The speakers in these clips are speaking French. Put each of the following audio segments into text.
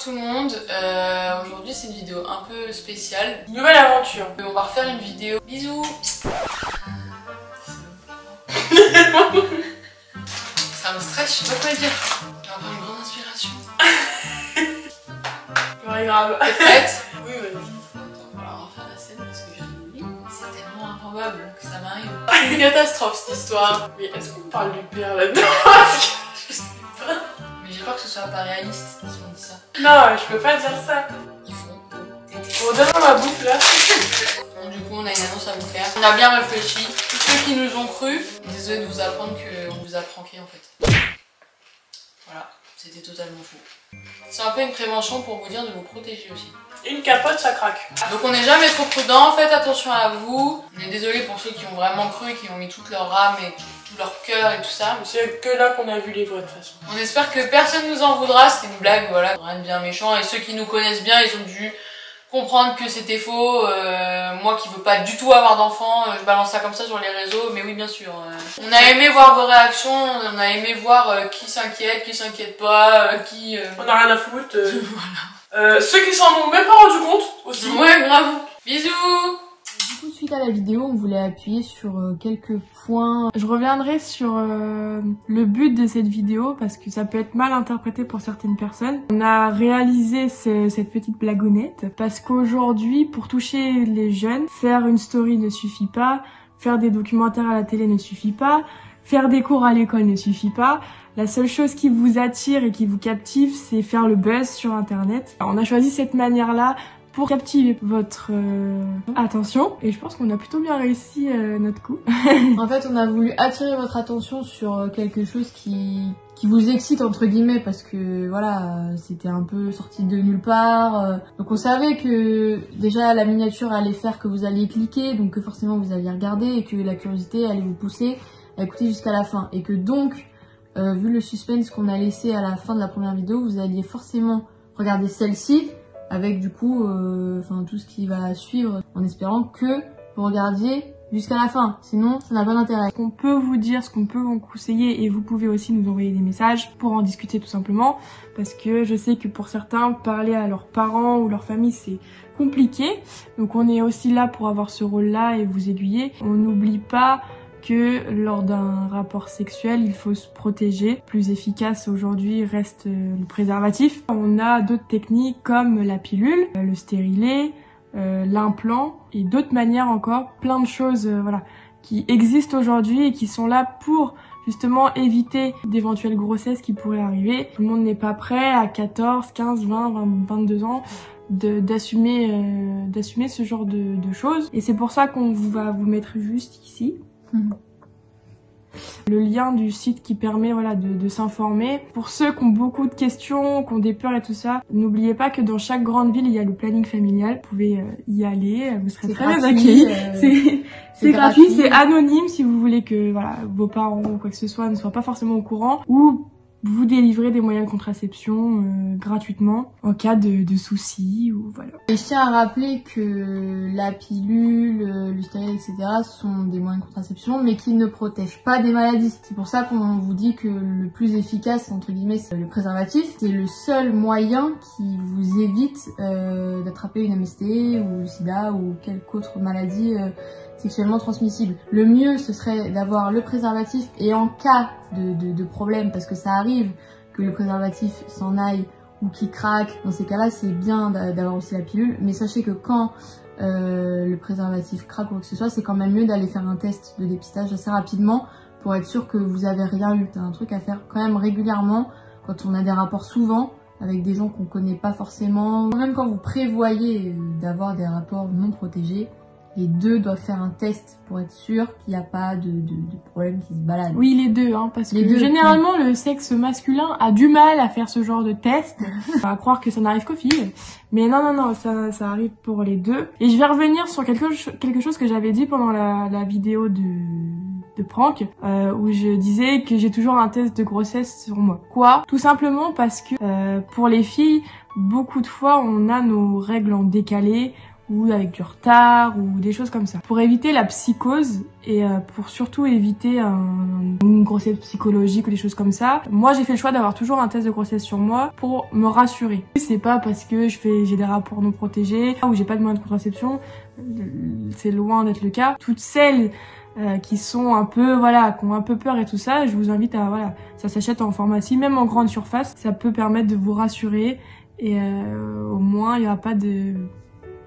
tout le monde, aujourd'hui c'est une vidéo un peu spéciale. Nouvelle aventure. On va refaire une vidéo. Bisous. Ça me stresse, je sais pas quoi dire. On va avoir une grande inspiration. Ouais, grave. T'es prête? Oui, vas-y. Attends, on va refaire la scène parce que je l'oublie. C'est tellement improbable que ça m'arrive. C'est une catastrophe cette histoire. Mais est-ce qu'on parle du père là-dedans? Je sais pas. Mais j'ai peur que ce soit pas réaliste si on dit ça. Non, je peux pas dire ça. Ils font Bon, donne-moi ma bouffe là. Bon, du coup, on a une annonce à vous faire. On a bien réfléchi. Tous ceux qui nous ont cru, désolé de vous apprendre qu'on vous a pranké en fait. Voilà, c'était totalement faux. C'est un peu une prévention pour vous dire de vous protéger aussi. Une capote, ça craque. Donc on n'est jamais trop prudent, faites attention à vous. On est désolé pour ceux qui ont vraiment cru, qui ont mis toute leur âme et tout leur cœur et tout ça. C'est que là qu'on a vu les vrais de toute façon. On espère que personne nous en voudra, c'était une blague, voilà. Rien de bien méchant. Et ceux qui nous connaissent bien, ils ont dû comprendre que c'était faux. Moi qui veux pas du tout avoir d'enfants, je balance ça comme ça sur les réseaux, mais oui bien sûr. On a aimé voir vos réactions, on a aimé voir qui s'inquiète pas, qui... On a rien à foutre. Voilà. Ceux qui s'en ont même pas rendu compte aussi. Ouais, grave. Bisous. Du coup, suite à la vidéo, on voulait appuyer sur quelques points. Je reviendrai sur le but de cette vidéo parce que ça peut être mal interprété pour certaines personnes. On a réalisé cette petite blagounette parce qu'aujourd'hui, pour toucher les jeunes, faire une story ne suffit pas, faire des documentaires à la télé ne suffit pas, faire des cours à l'école ne suffit pas. La seule chose qui vous attire et qui vous captive, c'est faire le buzz sur internet. On a choisi cette manière-là pour captiver votre attention et je pense qu'on a plutôt bien réussi notre coup. En fait, on a voulu attirer votre attention sur quelque chose qui vous excite entre guillemets parce que voilà, c'était un peu sorti de nulle part. Donc on savait que déjà la miniature allait faire que vous alliez cliquer, donc que forcément vous alliez regarder et que la curiosité allait vous pousser à écouter jusqu'à la fin et que donc vu le suspense qu'on a laissé à la fin de la première vidéo, vous alliez forcément regarder celle-ci avec du coup tout ce qui va suivre en espérant que vous regardiez jusqu'à la fin, sinon ça n'a pas d'intérêt. Ce qu'on peut vous dire, ce qu'on peut vous conseiller, et vous pouvez aussi nous envoyer des messages pour en discuter tout simplement, parce que je sais que pour certains, parler à leurs parents ou leur famille c'est compliqué, donc on est aussi là pour avoir ce rôle-là et vous aiguiller. On n'oublie pas que lors d'un rapport sexuel, il faut se protéger. Plus efficace aujourd'hui reste le préservatif. On a d'autres techniques comme la pilule, le stérilet, l'implant et d'autres manières encore, plein de choses voilà, qui existent aujourd'hui et qui sont là pour justement éviter d'éventuelles grossesses qui pourraient arriver. Tout le monde n'est pas prêt à 14, 15, 20, 22 ans d'assumer ce genre de choses. Et c'est pour ça qu'on va vous mettre juste ici. Le lien du site qui permet voilà, de s'informer. Pour ceux qui ont beaucoup de questions, qui ont des peurs et tout ça, n'oubliez pas que dans chaque grande ville, il y a le planning familial. Vous pouvez y aller, vous serez très bien accueillis. C'est gratuit, c'est anonyme si vous voulez que voilà, vos parents ou quoi que ce soit ne soient pas forcément au courant. Ou vous délivrez des moyens de contraception gratuitement en cas de soucis ou voilà. Et je tiens à rappeler que la pilule, le stérilet, etc. sont des moyens de contraception mais qui ne protègent pas des maladies. C'est pour ça qu'on vous dit que le plus efficace, entre guillemets, c'est le préservatif. C'est le seul moyen qui vous évite d'attraper une MST ou le sida ou quelque autre maladie sexuellement transmissible. Le mieux, ce serait d'avoir le préservatif et en cas de problème, parce que ça arrive que le préservatif s'en aille ou qu'il craque, dans ces cas-là, c'est bien d'avoir aussi la pilule. Mais sachez que quand le préservatif craque ou quoi que ce soit, c'est quand même mieux d'aller faire un test de dépistage assez rapidement pour être sûr que vous avez rien eu. C'est un truc à faire quand même régulièrement quand on a des rapports souvent avec des gens qu'on connaît pas forcément. Même quand vous prévoyez d'avoir des rapports non protégés, les deux doivent faire un test pour être sûr qu'il n'y a pas de problème qui se balade. Oui, les deux, hein, parce que généralement le sexe masculin a du mal à faire ce genre de test. À croire que ça n'arrive qu'aux filles. Mais non, ça arrive pour les deux. Et je vais revenir sur quelque chose que j'avais dit pendant la vidéo de prank, où je disais que j'ai toujours un test de grossesse sur moi. Quoi? Tout simplement parce que pour les filles, beaucoup de fois on a nos règles en décalé, ou avec du retard ou des choses comme ça. Pour éviter la psychose et pour surtout éviter une grossesse psychologique ou des choses comme ça, moi j'ai fait le choix d'avoir toujours un test de grossesse sur moi pour me rassurer. C'est pas parce que j'ai des rapports non protégés ou j'ai pas de moyen de contraception, c'est loin d'être le cas. Toutes celles qui sont un peu, voilà, qui ont un peu peur et tout ça, je vous invite à, voilà, ça s'achète en pharmacie, même en grande surface, ça peut permettre de vous rassurer et au moins il n'y aura pas de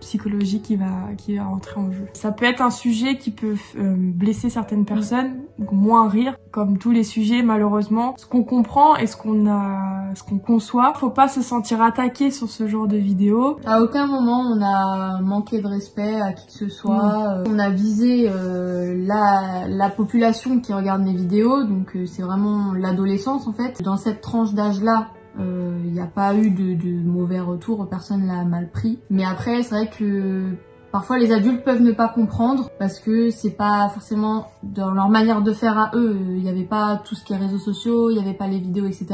psychologie qui va rentrer en jeu. Ça peut être un sujet qui peut blesser certaines personnes, moins rire, comme tous les sujets malheureusement. Ce qu'on comprend et ce qu'on conçoit, faut pas se sentir attaqué sur ce genre de vidéo. À aucun moment on a manqué de respect à qui que ce soit. On a visé la population qui regarde mes vidéos, donc c'est vraiment l'adolescence en fait. Dans cette tranche d'âge-là, il n'y a pas eu de mauvais retours, personne l'a mal pris. Mais après, c'est vrai que parfois les adultes peuvent ne pas comprendre parce que c'est pas forcément dans leur manière de faire à eux. Il n'y avait pas tout ce qui est réseaux sociaux, il n'y avait pas les vidéos, etc.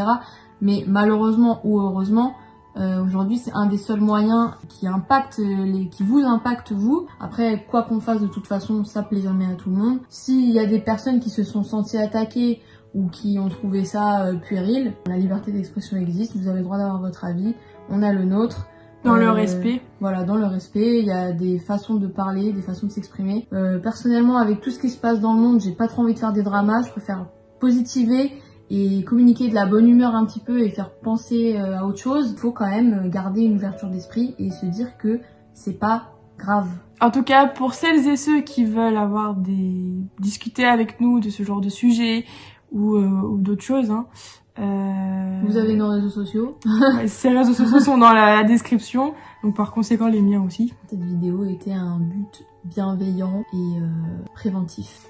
Mais malheureusement ou heureusement, aujourd'hui c'est un des seuls moyens qui vous impacte vous. Après, quoi qu'on fasse de toute façon, ça plaît jamais à tout le monde. S'il y a des personnes qui se sont senties attaquées ou qui ont trouvé ça puéril, la liberté d'expression existe, vous avez le droit d'avoir votre avis, on a le nôtre. Dans le respect. Voilà, dans le respect, il y a des façons de parler, des façons de s'exprimer. Personnellement, avec tout ce qui se passe dans le monde, j'ai pas trop envie de faire des dramas, je préfère positiver et communiquer de la bonne humeur un petit peu et faire penser à autre chose. Il faut quand même garder une ouverture d'esprit et se dire que c'est pas grave. En tout cas, pour celles et ceux qui veulent discuter avec nous de ce genre de sujet, ou d'autres choses, hein. Vous avez nos réseaux sociaux. Ces réseaux sociaux sont dans la description, donc par conséquent les miens aussi. Cette vidéo était un but bienveillant et préventif.